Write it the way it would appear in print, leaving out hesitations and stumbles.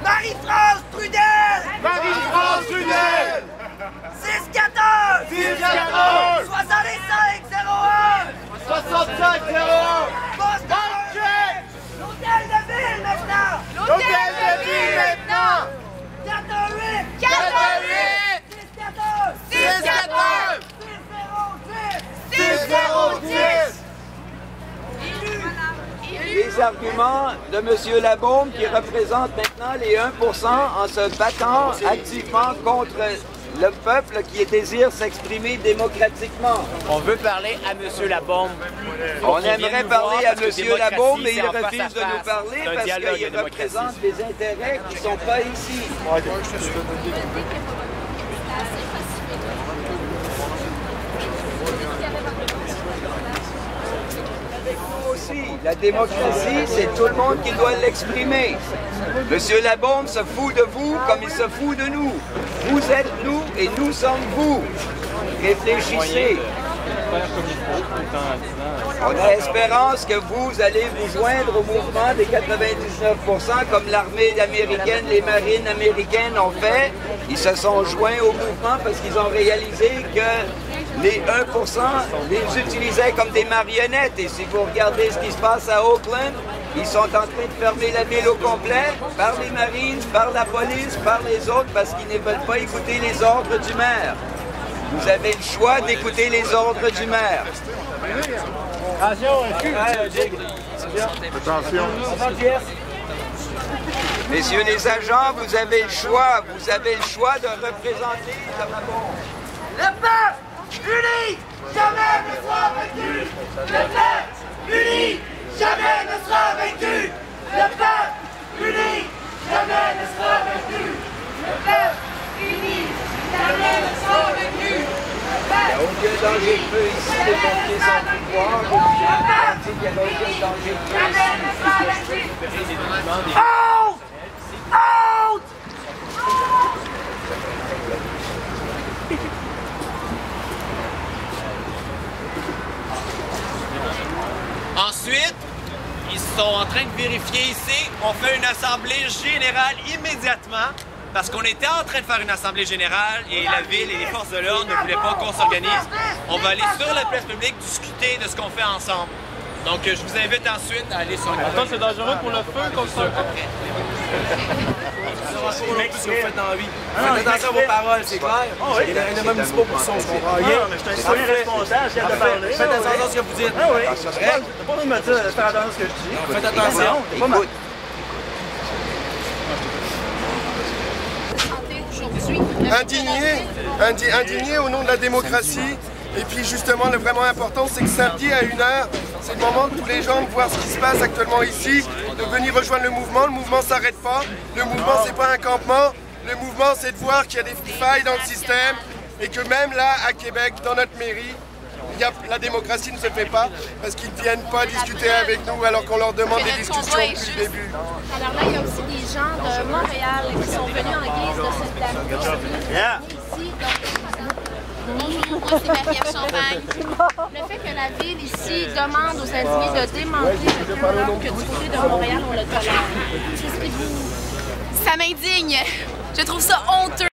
Marie-France Trudel! Marie-France Trudel! 6-14! 6-14! 65-01! 65-01! L'hôtel de ville maintenant! L'hôtel de ville maintenant! 4-8! 4-8! 6-14! 6-14! 6-0-10! Les arguments de M. Labaume qui représente maintenant les 1% en se battant activement contre le peuple qui désire s'exprimer démocratiquement. On veut parler à M. Labaume. On aimerait parler à M. Labaume, mais il refuse de nous parler parce qu'il représente des intérêts qui ne sont pas ici. La démocratie, c'est tout le monde qui doit l'exprimer. Monsieur Labaume se fout de vous comme il se fout de nous. Vous êtes nous et nous sommes vous. Réfléchissez. On a espérance que vous allez vous joindre au mouvement des 99% comme l'armée américaine, les marines américaines ont fait. Ils se sont joints au mouvement parce qu'ils ont réalisé que les 1% les utilisaient comme des marionnettes. Et si vous regardez ce qui se passe à Oakland, ils sont en train de fermer la ville au complet par les Marines, par la police, par les autres parce qu'ils ne veulent pas écouter les ordres du maire. Vous avez le choix d'écouter les ordres du maire. Attention. Messieurs les agents, vous avez le choix. Vous avez le choix de représenter le Labaume. Le peuple uni jamais ne sera vaincu. Le peuple uni jamais ne sera vaincu. Le peuple uni jamais ne sera vaincu. Le peuple uni jamais ne sera vaincu. Il n'y a aucun danger de feu ici, les pompiers sont au pouvoir. Il n'y a aucun danger de feu ici. Honte! Honte! Ensuite, ils sont en train de vérifier ici. On fait une assemblée générale immédiatement parce qu'on était en train de faire une assemblée générale et la ville et les forces de l'ordre ne voulaient pas qu'on s'organise. On va aller sur la place publique discuter de ce qu'on fait ensemble. Donc, je vous invite ensuite à aller sur la... Attends, c'est dangereux pour le feu comme ça. C'est ce que vous faites dans la vie. Faites attention à vos paroles, c'est clair. Il y a un même dispo pour ça, on se comprend. Non, mais je suis un citoyen responsable, je viens de parler. Faites attention à ce que vous dites. Ah oui, t'as pas besoin de me dire de faire attention à ce que je dis. Faites attention. Écoute. Indigné au nom de la démocratie. Et puis justement, le vraiment important, c'est que samedi à 1h, c'est le moment de tous les gens de voir ce qui se passe actuellement ici, de venir rejoindre le mouvement. Le mouvement ne s'arrête pas. Le mouvement, c'est pas un campement. Le mouvement, c'est de voir qu'il y a des failles dans le système et que même là, à Québec, dans notre mairie, la démocratie ne se fait pas parce qu'ils ne viennent pas discuter avec nous alors qu'on leur demande des discussions depuis le début. Alors là, il y a aussi des gens de Montréal qui sont venus en guise de Yeah. Bonjour, moi c'est Marie-Ève Champagne. Le fait que la ville ici demande aux individus de démanteler le feu alors que du côté de Montréal on le tolère. Ça m'indigne. Je trouve ça honteux.